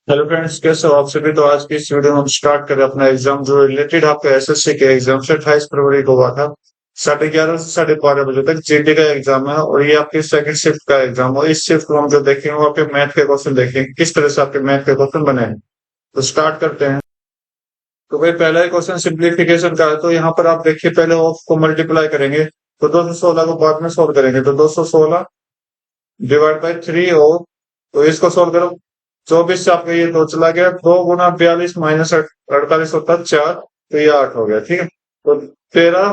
Hello friends, कैसे हो आप सभी। तो आज की इस वीडियो में हम स्टार्ट करें अपना एग्जाम जो रिलेटेड आपका एसएससी के एग्जाम से 28 फरवरी को हुआ था। 11:30 से 12:30 बजे तक जीटी का एग्जाम है और ये आपकी सेकंड शिफ्ट का एग्जाम है। इस शिफ्ट में हम जो देखेंगे वो आपके मैथ के क्वेश्चन देखेंगे, किस तरह से आपके मैथ के क्वेश्चन बने हैं। तो स्टार्ट करते हैं। तो भाई पहला ही क्वेश्चन सिंप्लीफिकेशन का है। तो यहाँ पर आप देखिए, पहले ऑफ को मल्टीप्लाई करेंगे तो 216 को बाद में सोल्व करेंगे। तो 216 डिवाइड बाई 3 हो, तो इसको सोल्व करो। 24 से आपका ये 2 चला गया, 2 गुना 42 माइनस 48 होता है 4, तो ये 8 हो गया। ठीक है, तो 13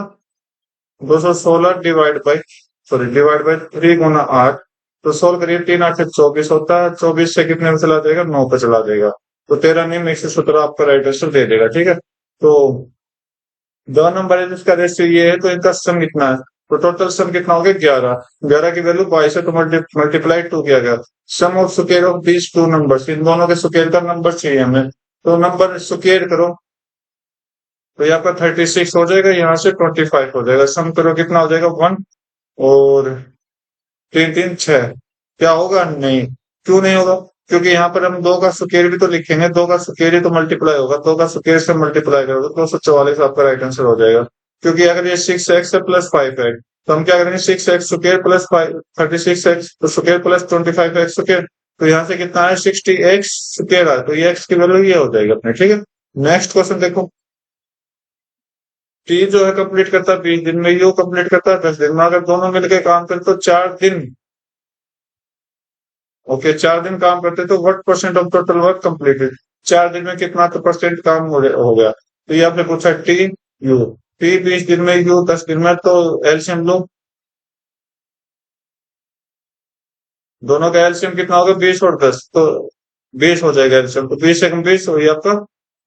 216 डिवाइड बाई 3 गुना 8, तो सोल्व करिए। 3 8 24 होता है, 24 से कितने में चला जाएगा, 9 पे चला जाएगा। तो 13 नहीं 117 आपका राइट आंसर दे देगा। ठीक है, तो दो नंबर है जिसका रेशियो ये है, तो इनका सम कितना है। तो टोटल सम कितना हो गया, 11। 11 की वैल्यू 22 है तो मल्टीप्लाई 2 किया गया। Sum of square of these two numbers, इन दोनों के स्क्वायर का नंबर चाहिए हमें। तो नंबर स्क्वायर करो तो ये आपका 36 हो जाएगा, यहाँ से 25 हो जाएगा। सम करो कितना हो जाएगा, 1 और 3 3 6। क्या होगा, नहीं। क्यों नहीं होगा, क्योंकि यहाँ पर हम 2 का स्क्वायर भी तो लिखेंगे, 2 का स्क्वायर ही तो मल्टीप्लाई होगा। 2 का स्क्वायर से मल्टीप्लाई करोगे तो 244 आपका राइट आंसर हो जाएगा। क्योंकि अगर ये 6x है प्लस 5 है, तो हम क्या करेंगे, 6x स्क्वायर प्लस 5 36x तो स्क्वायर प्लस 25x स्क्वायर। तो यहाँ से कितना है, 60x स्क्वायर है, तो ये x की वैल्यू ये हो जाएगी अपने। ठीक है, नेक्स्ट क्वेश्चन देखो। टी जो है कंप्लीट करता है 20 दिन में, यू कंप्लीट करता है 10 दिन में। अगर दोनों मिलकर काम करें तो 4 दिन। ओके, 4 दिन काम करते तो what percent of total work completed. 4 दिन में कितना तो परसेंट काम हो गया। तो ये आपने पूछा टी यू। टी 20 दिन में, यू 10 दिन में, तो एलसीएम लो। दोनों का एलसीएम कितना होगा, 20 और 10, तो 20 हो जाएगा एलसीएम। तो 20 से 20 हो, ये आपका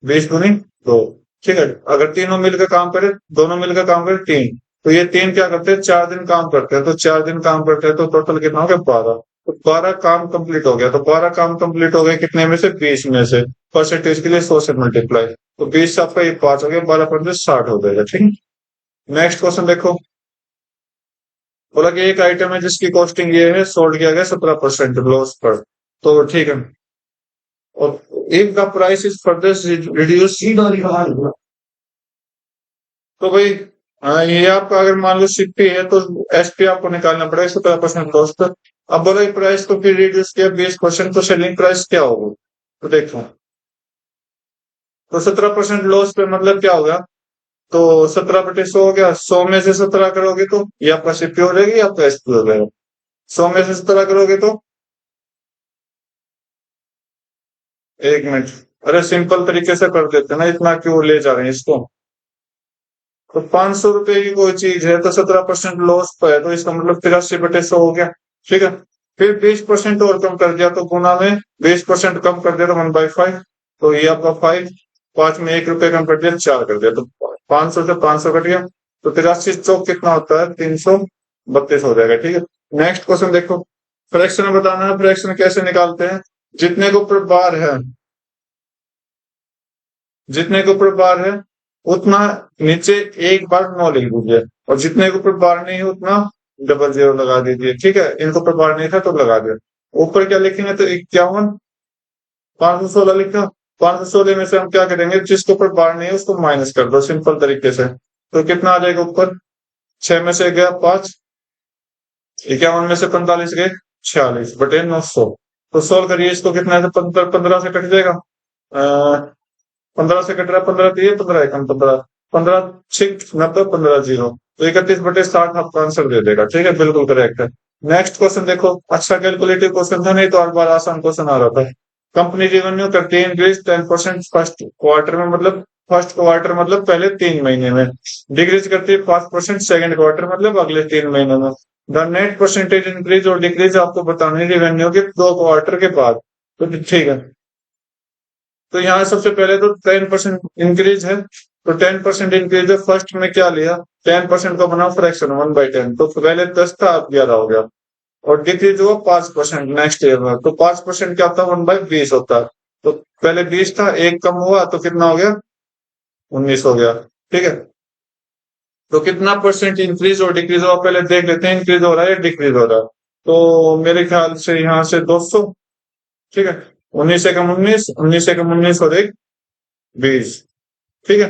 20 गुनी 2। ठीक है, अगर तीनों मिलकर काम करे, दोनों मिलकर काम करे 3, तो ये 3 क्या करते हैं, 4 दिन काम करते हैं। तो 4 दिन काम करते हैं तो टोटल कितना हो गया, 12। तो 12 काम कंप्लीट हो गया। तो 12 काम कंप्लीट हो गए कितने में से, 20 में से। परसेंटेज के लिए 100 से मल्टीप्लाई, तो 20 से आपका ये 5 हो गया, 12 5 60 हो जाएगा। ठीक है, नेक्स्ट क्वेश्चन देखो। बोला कि एक आइटम है जिसकी कॉस्टिंग ये है, सोल्ड किया गया 17% लॉस पर। तो ठीक है, और if the price is further reduce, तो भाई ये आपका अगर मान लो सीपी है तो एसपी आपको निकालना पड़ेगा 17% लॉस पर। अब बोला प्राइस को फिर रिड्यूस किया 20%, तो सेलिंग प्राइस क्या होगा। तो देखो, तो 17% लॉस पे मतलब क्या होगा, तो 17/100 हो गया। 100 में से 17 करोगे तो ये आपका सीपी हो जाएगी, आपका एसपी हो जाएगा। 100 में से 17 करोगे तो 1 मिनट, अरे सिंपल तरीके से कर देते हैं ना, इतना क्यों ले जा रहे हैं इसको। तो 500 रुपए की कोई चीज है तो 17% लॉस पे है, तो इसका मतलब 83/100 हो गया। ठीक है, फिर 20% और कम कर दिया तो गुना में 20% कम कर दिया तो 1/5, तो ये आपका 5। 5 में 1 रुपए कम कर दिया, 4 कर दिया, तो 500 से 500 कट गया। तो 83 चौक कितना होता है, 332 हो जाएगा। ठीक है, नेक्स्ट क्वेश्चन देखो। फ्रैक्शन बताना है, फ्रैक्शन कैसे निकालते हैं। जितने के ऊपर बार है, जितने के ऊपर बार है उतना नीचे एक बार 9 लिख दीजिए, और जितने के ऊपर बार नहीं है उतना डबल 0 लगा दीजिए। ठीक है, इनके ऊपर बार नहीं था तो लगा दिया। ऊपर क्या लिखेंगे, तो 51 516 लिखा। 516 में से हम क्या करेंगे, जिसके ऊपर बार नहीं है उसको माइनस कर दो सिंपल तरीके से। तो कितना आ जाएगा ऊपर, 6 में से गया 5, 51 में से 45 गए 46/900। तो सोल्व करिए इसको, कितना है, 15 से कट जाएगा। 15 से कट रहा है, 15 दिए, 15 एकम 15, 15 6 90, 15 0, तो 31/60 आपका आंसर दे देगा। ठीक है, बिल्कुल करेक्ट है। नेक्स्ट क्वेश्चन देखो। अच्छा कैलकुलेटिव क्वेश्चन था, नहीं तो हर बार आसान क्वेश्चन आ रहा था। कंपनी रेवेन्यू करती है इंक्रीज 10% फर्स्ट क्वार्टर में, मतलब फर्स्ट क्वार्टर मतलब पहले 3 महीने में। डिक्रीज करती है 5% सेकंड क्वार्टर मतलब अगले 3 महीने में। द नेट परसेंटेज इंक्रीज और डिक्रीज आपको बतानी रेवेन्यू के 2 क्वार्टर के बाद। तो ठीक है, तो यहाँ सबसे पहले तो 10% इंक्रीज है, तो 10% इंक्रीज है। फर्स्ट में क्या लिया, 10% का बना फ्रैक्शन 1/10, तो पहले 10 था अब 11 हो गया। और डिक्रीज हुआ 5% नेक्स्ट ईयर में, तो 5% क्या होता है, 1/20 होता है। तो पहले 20 था, एक कम हुआ तो कितना हो गया, 19 हो गया। ठीक है, तो कितना परसेंट इंक्रीज और डिक्रीज हुआ पहले देख लेते हैं, इंक्रीज हो रहा है या डिक्रीज हो रहा है। तो मेरे ख्याल से यहाँ से 200। ठीक है, 19 एकम 19, 19 एकम 19 और एक 20। ठीक है,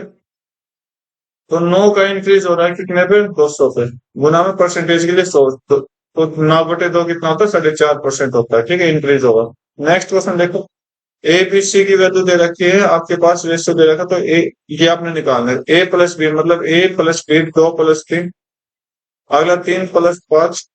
तो 9 का इंक्रीज हो रहा है कितने पे, 200 पे, गुना में परसेंटेज के लिए 100, तो 9/2 कितना होता है, 4.5% होता है। ठीक है, इंक्रीज होगा। नेक्स्ट क्वेश्चन देखो, ए बी सी की वैल्यू दे रखी है, आपके पास रेशियो दे रखा, तो ए ये आपने निकालना है। ए प्लस बी मतलब ए प्लस बी 2+3, अगला 3+5,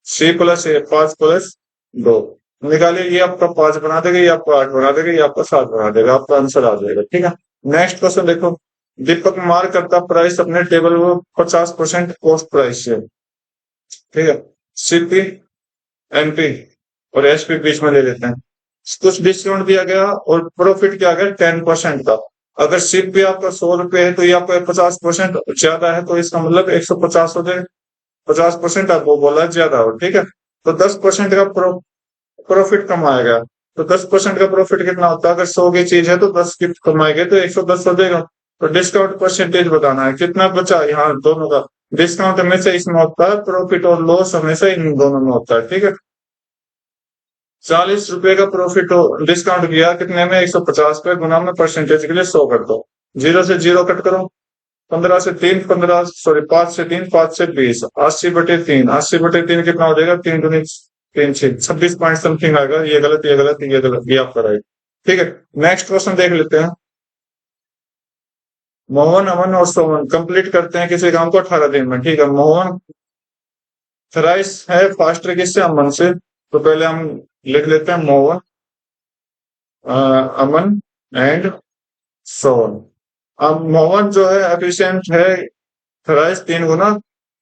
सी प्लस ए 5+2 निकालिए। ये आपका 5 बना देगा, ये आपको 8 बना देगा, ये आपका 7 बना देगा, आपका आंसर आ जाएगा। ठीक है, नेक्स्ट क्वेश्चन देखो, दीपक मार्क करता प्राइस अपने टेबल में 50% कॉस्ट प्राइस से। ठीक है, सीपी एनपी और एसपी बीच में ले लेते हैं। कुछ डिस्काउंट दिया गया और प्रॉफिट क्या गया 10% का। अगर सीपी आपका 100 रुपए है तो ये आपका 50% ज्यादा है, तो इसका मतलब 150 हो जाए। 50% आपको बोला ज्यादा हो। ठीक है, तो 10% का प्रॉफिट कमाएगा। तो 10% का प्रॉफिट कितना होता है, अगर 100 की चीज है तो 10 की कमाएंगे तो 110 हो जाएगा। तो डिस्काउंट परसेंटेज बताना है कितना बचा यहाँ दोनों का। डिस्काउंट हमेशा इसमें होता है, प्रॉफिट और लॉस हमेशा इन दोनों में होता है। ठीक है, 40 रुपए का प्रॉफिट डिस्काउंट किया कितने में, 150 पे, गुना में परसेंटेज के लिए 100 कर दो। 0 से 0 कट करो, 15 से 3 15, सॉरी 5 से 3 5 से 20, 80/3, 80/3 कितना हो जाएगा, 3×3 26 पॉइंट समथिंग आएगा। ये गलत, ये गलत, ये गलत, ये आपका राइट। ठीक है, नेक्स्ट क्वेश्चन देख लेते हैं। मोहन अमन और सोमन कंप्लीट करते हैं किसी काम को 18 दिन में। ठीक है, मोहन थराइस है फास्टर किससे, अमन से। तो पहले हम लिख लेते हैं मोहन, अमन एंड सोन। अब मोहन जो है एफिशिएंट है थराइस 3 गुना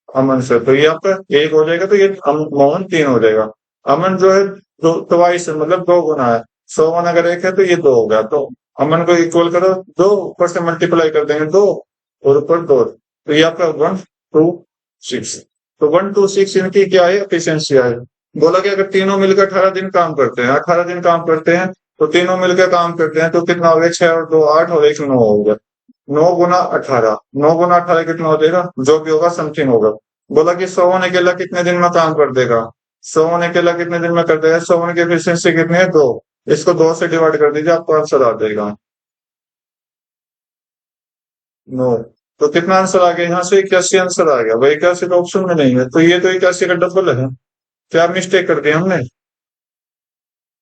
अमन से, तो ये आपका 1 हो जाएगा, तो ये मोहन 3 हो जाएगा। अमन जो है दो ट्वाइस मतलब 2 गुना है। 100 अगर 1 है तो ये 2 हो गया, तो अमन को इक्वल करो, 2 ऊपर से मल्टीप्लाई कर देंगे 2 और ऊपर 2, तो ये आपका 126। तो 126 इनकी क्या है, एफिशिएंसी है। बोला कि अगर तीनों मिलकर 18 दिन काम करते हैं, 18 दिन काम करते हैं, तो तीनों मिलकर काम करते हैं, तो कितना हो गया, 6 और 2 8 और 1 9 हो गया। 9 गुना 18, 9 गुना 18 कितना हो जाएगा, जो भी होगा समथिंग होगा। बोला कि 100 अकेला कितने दिन में काम कर देगा, 100 अकेला कितने दिन में कर देगा, 100 की एफिशिएंसी कितनी है, 2। इसको 2 से डिवाइड कर दीजिए, आपको आंसर आ जाएगा 9। तो कितना आंसर आ गया, यहाँ से 81 आंसर आ गया भाई। 81 तो ऑप्शन में नहीं है, तो ये तो 81 का डबल है। क्या मिस्टेक कर दिया हमने,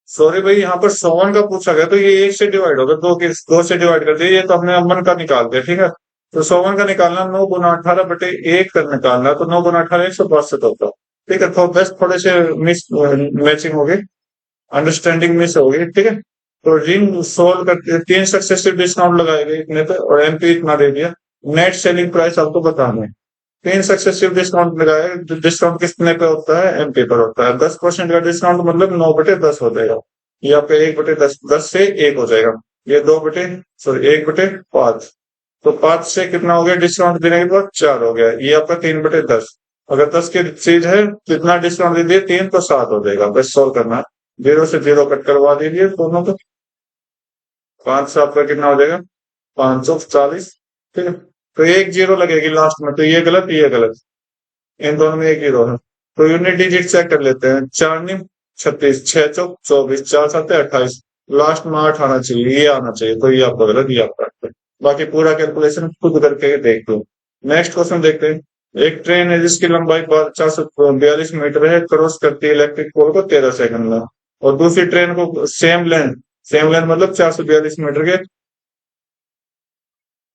सॉरी भाई, यहाँ पर 100 का पूछा गया, तो ये 1 से डिवाइड होगा, 2 से डिवाइड कर दिया, ये तो हमने अमन का निकाल दिया। ठीक है, तो 100 का निकालना 9 गुना 18/1 कर निकालना, तो 9 गुना 18 162 होता। ठीक है, तो बस थोड़े से मिस मैचिंग हो गई, अंडरस्टैंडिंग मिस हो गई। ठीक है, तो रिंग सोल्व करके 3 सक्सेसिव डिस्काउंट लगाए गए इतने पे, और एमपी इतना दे दिया। नेट सेलिंग प्राइस आपको बताना है। 3 सक्सेसिव डिस्काउंट लगाए, डिस्काउंट कितने पे होता है, एमपी पर होता है। 10% का डिस्काउंट मतलब 9/10 हो जाएगा। ये आपका 1/10, 10 से 1 हो जाएगा। ये 1/5, तो 5 से कितना हो गया, डिस्काउंट देने के बाद 4 हो गया। ये आपका 3/10। अगर 10 की चीज है कितना डिस्काउंट दे दिए, 3, तो 7 हो जाएगा। बस सोल्व करना है, 0 से 0 कट करवा दीजिए दोनों को। 5 से आपका कितना हो जाएगा, 540। ठीक है, तो 1 0 लगेगी लास्ट में, तो ये गलत, ये गलत, इन दोनों में 1 0 है। तो यूनिट डिजिट चेक कर लेते हैं। 4 9 36, 6 चौक 24, 4 7 28, लास्ट में 8 आना चाहिए, ये आना चाहिए, तो ये आपका गलत, ये आपका right। बाकी पूरा कैलकुलेशन खुद करके देख लो। नेक्स्ट क्वेश्चन देखते हैं। एक ट्रेन है जिसकी लंबाई 442 मीटर है, क्रॉस करती है इलेक्ट्रिक पोल को 13 सेकंड में, और दूसरी ट्रेन को सेम लेंथ मतलब 442 मीटर के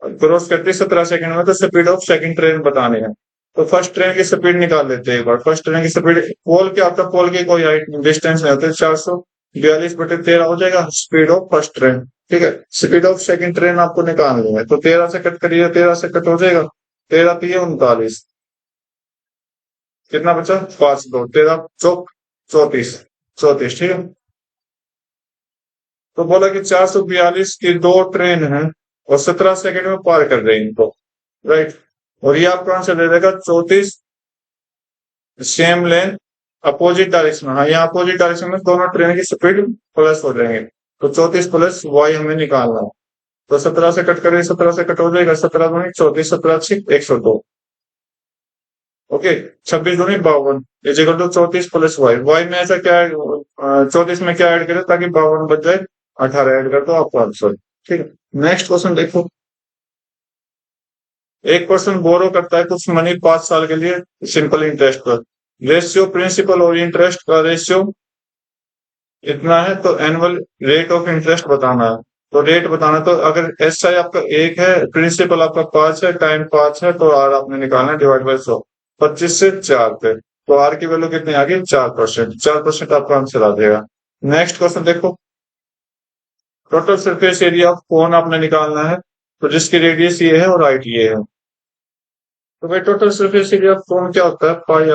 क्रॉस करती है 17 सेकंड में, तो स्पीड ऑफ सेकंड ट्रेन बताने है। तो फर्स्ट ट्रेन की स्पीड निकाल लेते हैं एक बार। फर्स्ट ट्रेन की स्पीड, पोल क्या होता है, पोल की कोई हाइट डिस्टेंस नहीं होता, 442/13 हो जाएगा स्पीड ऑफ फर्स्ट ट्रेन। ठीक है, स्पीड ऑफ सेकंड ट्रेन आपको निकालनी है, तो 13 से कट करिए, 13 से कट हो जाएगा, 13 3 39, कितना बचा, 5 2 13 चौक 34, 34। ठीक है, तो बोला कि 442 की 2 ट्रेन है और 17 सेकंड में पार कर रही इनको, राइट। और ये आपको आंसर दे देगा 34 सेम लेंथ अपोजिट डायरेक्शन। हाँ, यहाँ अपोजिट डायरेक्शन में दोनों ट्रेन की स्पीड प्लस हो जाएंगे, तो 34 प्लस वाई हमें निकालना है। तो 17 से कट करें, 17 से कट हो जाएगा, 17 दूनी 34, 17 6 102। ओके, 26 दूनी 52 is equal to 34 plus y. Y में ऐसा क्या है, 34 में क्या ऐड करें ताकि 52 बच जाए, 18 ऐड कर दो, आपका आंसर। ठीक है, नेक्स्ट क्वेश्चन देखो। एक पर्सन बोरो करता है कुछ मनी 5 साल के लिए सिंपल इंटरेस्ट पर। रेशियो प्रिंसिपल और इंटरेस्ट का रेशियो इतना है, तो एनुअल रेट ऑफ इंटरेस्ट बताना है। तो रेट बताना, तो अगर एस आई आपका 1 है, प्रिंसिपल आपका 5 है, टाइम 5 है, तो आर आपने निकालना है डिवाइड बाई 100। 25 से 4 पे, तो आर की वैल्यू कितनी आ गई, 4%। 4% आपका आंसर आ जाएगा। नेक्स्ट क्वेश्चन देखो। Total surface area of cone आपने निकालना है, तो जिसकी रेडियस ये है और हाइट ये है। तो भाई total surface area of cone क्या होता है, पाई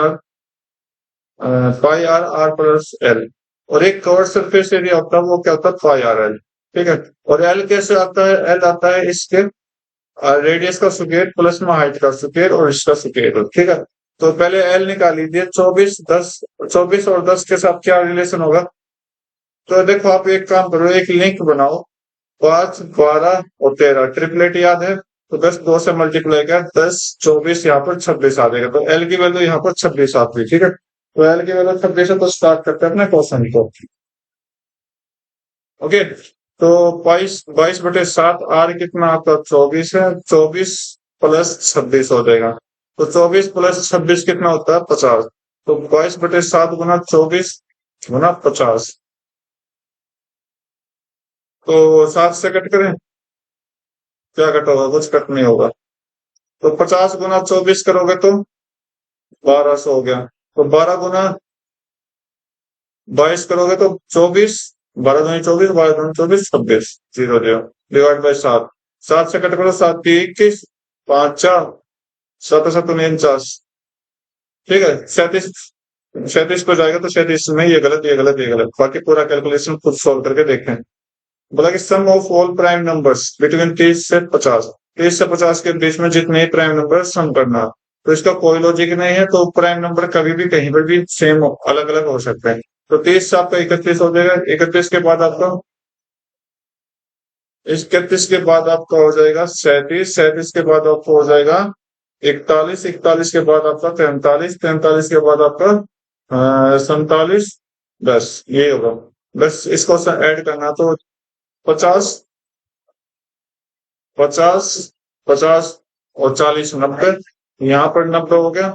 आर, आर प्लस एल। और एक कवर्ड सरफेस एरिया होता है, वो क्या होता है, पाई आर एल। ठीक है, और एल कैसे आता है, एल आता है इसके रेडियस का स्क्वायर प्लस में हाइट का स्क्वायर और इसका स्क्वायर। ठीक है, तो पहले एल निकाल लीजिए। 24 10, 24 और 10 के साथ क्या रिलेशन होगा। तो देखो, आप एक काम करो, एक लिंक बनाओ। 5 12 और 13 ट्रिपलेट याद है, तो 10 2 से मल्टीप्लाई कर, 10 24 यहाँ पर 26 आ जाएगा। तो एल की वैल्यू यहाँ पर 26 आती है। ठीक है, तो एल की वैल्यू 26 है, तो स्टार्ट करते हैं अपने क्वेश्चन को। ओके, तो 22 22/7, आर कितना आपका 24 है, 24 + 26 हो जाएगा। तो 24 + 26 कितना होता है, 50। तो 22/7 गुना 24 गुना 50, तो 7 से कट करें, क्या कट होगा, कुछ कट नहीं होगा। तो 50 गुना 24 करोगे तो 1200 हो गया। तो 12 गुना 22 करोगे तो 24, 12 दूनी 24, 12 दूनी 24, 26, 0 0 डिवाइड बाई 7। 7 से कट करो, 7 की 21, 5 4, 7 7 49। ठीक है, 37, 37 को जाएगा, तो 37 में ये गलत ये गलत ये गलत, बाकी पूरा कैलकुलेशन खुद सोल्व करके देखें। बोला कि sum of all prime numbers between 30 से 50, 30 से 50 के बीच में जितने प्राइम नंबर सम करना। तो इसका कोई लॉजिक नहीं है, तो प्राइम नंबर कभी भी कहीं पर भी सेम अलग अलग हो सकते हैं। तो 30 से आपका 31 हो जाएगा, 31 के बाद आपका 31 के बाद आपका हो जाएगा 37, 37 के बाद आपका हो जाएगा 41, 41 के बाद आपका 43, 43 के बाद आपका 47। बस ये होगा, बस इसको ऐड करना। तो 50, 50, 50 और 40 90, यहाँ पर 90 हो गया।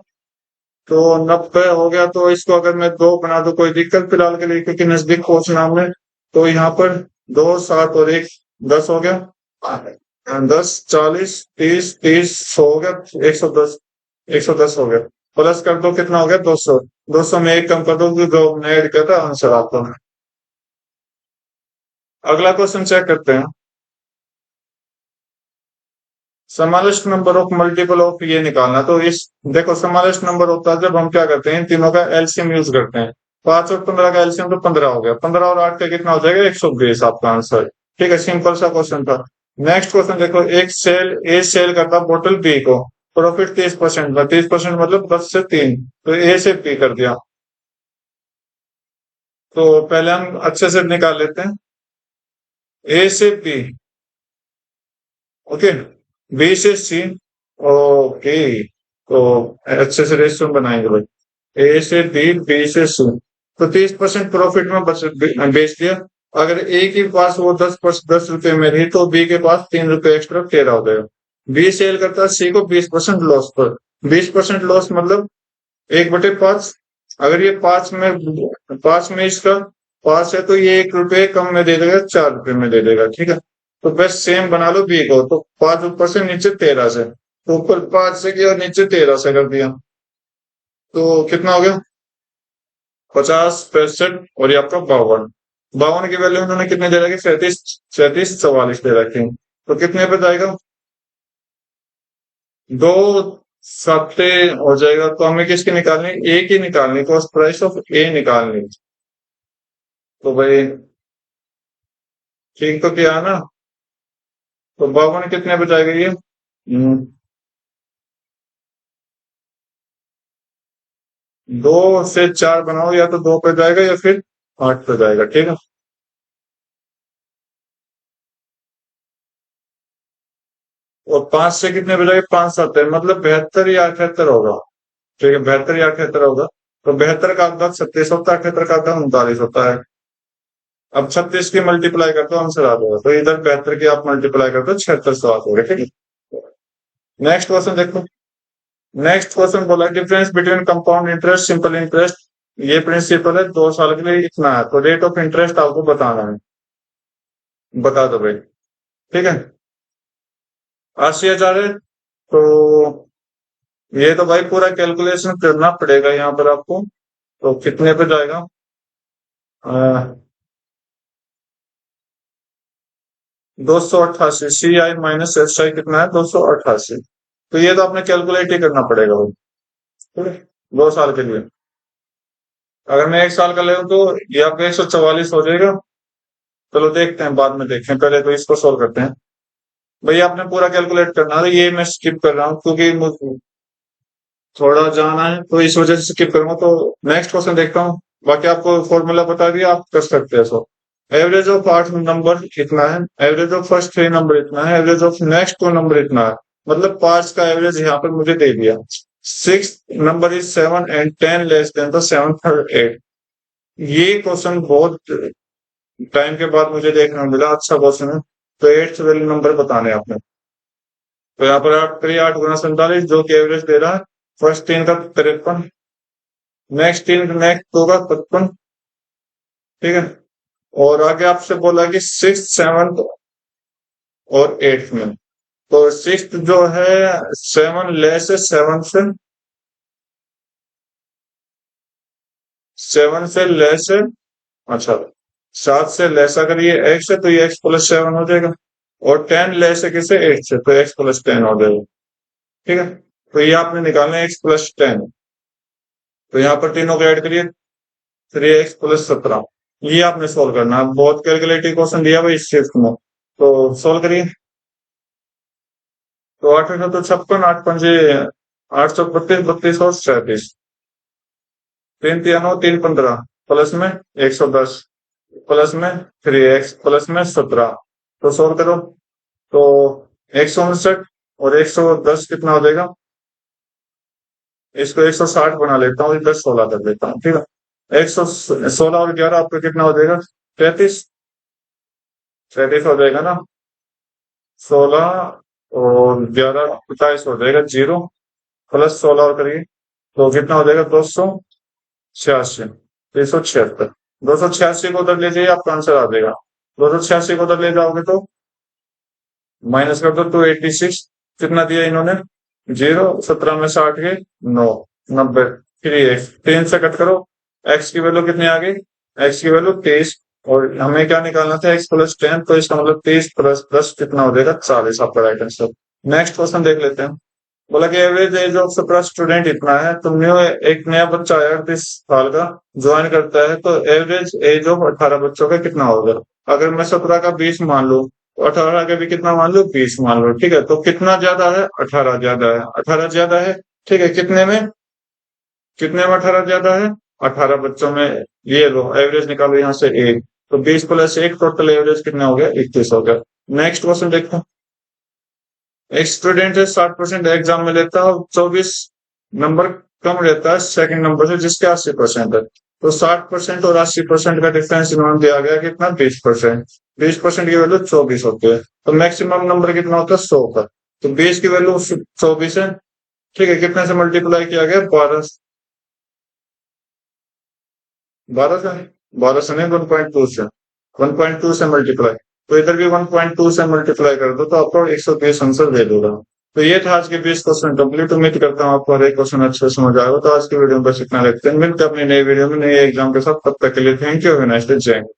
तो 90 हो गया, तो इसको अगर मैं 2 बना दूं, कोई दिक्कत फिलहाल के लिए, क्योंकि नजदीक पहुंचना हमने। तो यहाँ पर 2 7 और 1 10 हो गया। 10 40 30 30 100 हो गया, 110, 110 हो गया। प्लस कर दो, कितना हो गया, 200। 200 में एक कम कर दो, क्योंकि 2 हमने ऐड किया था, आंसर आता है। अगला क्वेश्चन चेक करते हैं। समालिस्ट नंबर ऑफ मल्टीपल ऑफ ये निकालना। तो इस देखो, समालिस्ट नंबर होता है जब हम क्या करते हैं, इन तीनों का एलसीएम यूज करते हैं। 5 और 15 का एलसीएम, तो 15 हो गया। 15 और 8 का कितना हो जाएगा, 120, आपका आंसर। ठीक है, सिंपल सा क्वेश्चन था। नेक्स्ट क्वेश्चन देखो। एक सेल ए सेल करता बोतल बी को, प्रॉफिट 30% का, 30% मतलब 10 से 3, तो ए से बी कर दिया। तो पहले हम अच्छे से निकाल लेते हैं, ए से बी, ओके, बी से सी, ओके। तो अच्छे से रेशियो बनाएंगे भाई, ए से बी, बी से सी। तो 30% प्रॉफिट में बेच दिया। अगर ए के पास वो 10 रुपए में रही, तो बी के पास 3 रुपए एक्स्ट्रा 13 हो गए। बी सेल करता है सी को 20% लॉस पर। 20% लॉस मतलब 1/5। अगर ये 5 में इसका 5 है, तो ये 1 रुपए कम में दे देगा, 4 रुपए में दे देगा। ठीक है, तो बस सेम बना लो बी को। तो 5 ऊपर से, नीचे 13 से, तो ऊपर 5 से किया और नीचे 13 से कर दिया। तो कितना हो गया, 50 65 और ये आपका 52। 52 की वैल्यू उन्होंने कितने दे रखी, 37 37 44 दे रखी। तो कितने पे जाएगा, 2 7 हो जाएगा। तो हमें किसकी निकालनी, ए की निकालनी, कॉस्ट प्राइस ऑफ ए निकालनी। तो भाई ठीक तो किया है ना। तो 52 कितने पे जाएगा ये, 2 से 4 बनाओ, या तो 2 पे जाएगा या फिर 8 पे जाएगा। ठीक है, और 5 से कितने पे जाएगा, 5 7 है, मतलब 72 या 78 होगा। ठीक है, 72 या 78 होगा। तो 72 का आधा 36 होता है, 78 का आधा 39 होता है। अब 36 की मल्टीप्लाई करते हो आंसर आ जाएगा, तो इधर 72 की आप मल्टीप्लाई करते हो 76 सौ आ जाएगा। ठीक है, नेक्स्ट क्वेश्चन देखो। नेक्स्ट क्वेश्चन बोला difference between compound interest simple interest. ये प्रिंसिपल है, 2 साल के लिए इतना है, तो रेट ऑफ इंटरेस्ट आपको बताना है। बता दो भाई। ठीक है, 80,000 है, तो ये तो भाई पूरा कैलकुलेशन करना पड़ेगा यहाँ पर आपको। तो कितने पे जाएगा? 288। CI-SI कितना है? 288। तो ये तो आपने कैलकुलेट ही करना पड़ेगा भाई। ठीक है, 2 साल के लिए। अगर मैं 1 साल का ले तो ये आपका 144 हो जाएगा। चलो देखते हैं, बाद में देखते हैं, पहले तो इसको सोल्व करते हैं। भैया आपने पूरा कैलकुलेट करना है, ये मैं स्किप कर रहा हूँ क्योंकि मुझे थोड़ा जाना है, तो इस वजह से स्किप करूंगा। तो नेक्स्ट क्वेश्चन देखता हूँ। बाकी आपको फॉर्मूला बता दिया, आप कर सकते हैं सो। एवरेज ऑफ 8 नंबर इतना है, एवरेज ऑफ फर्स्ट 3 नंबर इतना है, एवरेज ऑफ नेक्स्ट 2 नंबर इतना है। मतलब 5 का एवरेज यहाँ पर मुझे दे दिया। 6 number is 7 and 10 less than the 7th और 8। ये क्वेश्चन बहुत टाइम के बाद मुझे देखने को मिला, अच्छा क्वेश्चन है। तो 8th वैल्यू नंबर बताने आपने। तो यहाँ पर आप करिए 8 गुना 47, जो कि एवरेज दे रहा है। फर्स्ट 3 का 53, नेक्स्ट 2 का 55। ठीक है, और आगे आपसे बोला कि 6th 7th और 8th में। तो 6th जो है 7 लेस है 7 से, 7 से लेस है। अच्छा, 7 से लेस अगर ये x है तो ये x+7 हो जाएगा। और 10 लेस है किसे? 8 से, तो x+10 हो जाएगा। ठीक है, तो ये आपने निकालना है x+10। तो यहाँ पर तीनों को ऐड करिए, 3x+17। ये आपने सोल्व करना है। बहुत कैलकुलेटिव क्वेश्चन दिया भाई इस शिफ्ट में, तो सोल्व करिए। तो 8 तो 56, 8 पंजे 832, 32 और 37। 3 3 9, 3 15, प्लस में 110, प्लस में 3x, प्लस में 17। तो सोल्व करो। तो 159 और 110 कितना हो जाएगा? इसको 160 बना लेता हूँ, इधर 16 कर देता हूँ। ठीक है, 116 और 11 आपका कितना हो जाएगा? 33। 33 हो जाएगा ना? 16 और 11 27 हो जाएगा, 0 प्लस 16 और करिए तो कितना हो जाएगा? 286, 376। 286 को उधर ले जाइए, आपका आंसर आ जाएगा। 286 को उधर ले जाओगे तो माइनस कर दो, 286। कितना दिया इन्होंने? 0। 17 में 60 के 9, 90। फिर ये 3 से कट करो, x की वैल्यू कितनी आ गई? x की वैल्यू 23, और हमें क्या निकालना था? x+10। तो इसका मतलब 23 प्लस 10 कितना हो जाएगा? 40 आपका राइट आंसर। नेक्स्ट क्वेश्चन देख लेते हैं। बोला कि एवरेज एज ऑफ सत्रह स्टूडेंट इतना है। तो न्यू एक नया बच्चा आया 30 साल का, ज्वाइन करता है, तो एवरेज एज ऑफ 18 बच्चों का कितना होगा? अगर मैं 17 का 20 मान लू, तो 18 का भी कितना मान लू? 20 मान लो। ठीक है, तो कितना ज्यादा है? 18 ज्यादा है। 18 ज्यादा है। ठीक है, कितने में? कितने में 18 ज्यादा है? 18 बच्चों में। ये लो एवरेज निकालो यहाँ से 1, तो 20 प्लस 1 टोटल एवरेज कितना हो गया? 21 हो गया। नेक्स्ट क्वेश्चन देखो। एक स्टूडेंट है 60% एग्जाम में लेता है, 24 नंबर कम रहता है सेकंड नंबर से जिसके 80% है। तो 60% और 80% का डिफरेंस इन्होंने दिया गया कितना? 20%। 20% की वैल्यू 24 होती है। तो मैक्सिमम नंबर कितना होता है? 100 का। तो 20 की वैल्यू 24 है। ठीक है, कितने से मल्टीप्लाई किया गया? 12। 12 से, 12 से नहीं, 1.2 से। 1.2 से मल्टीप्लाई, तो इधर भी 1.2 से मल्टीप्लाई कर दो, तो आपको 120 आंसर दे देगा। तो ये था आज के 20 क्वेश्चन कंप्लीट। उम्मीद करता हूँ आपको हर एक क्वेश्चन अच्छे से समझ आएगा। तो आज की वीडियो में बस इतना रखते हैं, मिलते हैं अपनी नई वीडियो में नए एग्जाम के साथ। तब तक के लिए thank you, have a nice day, जय हिंद।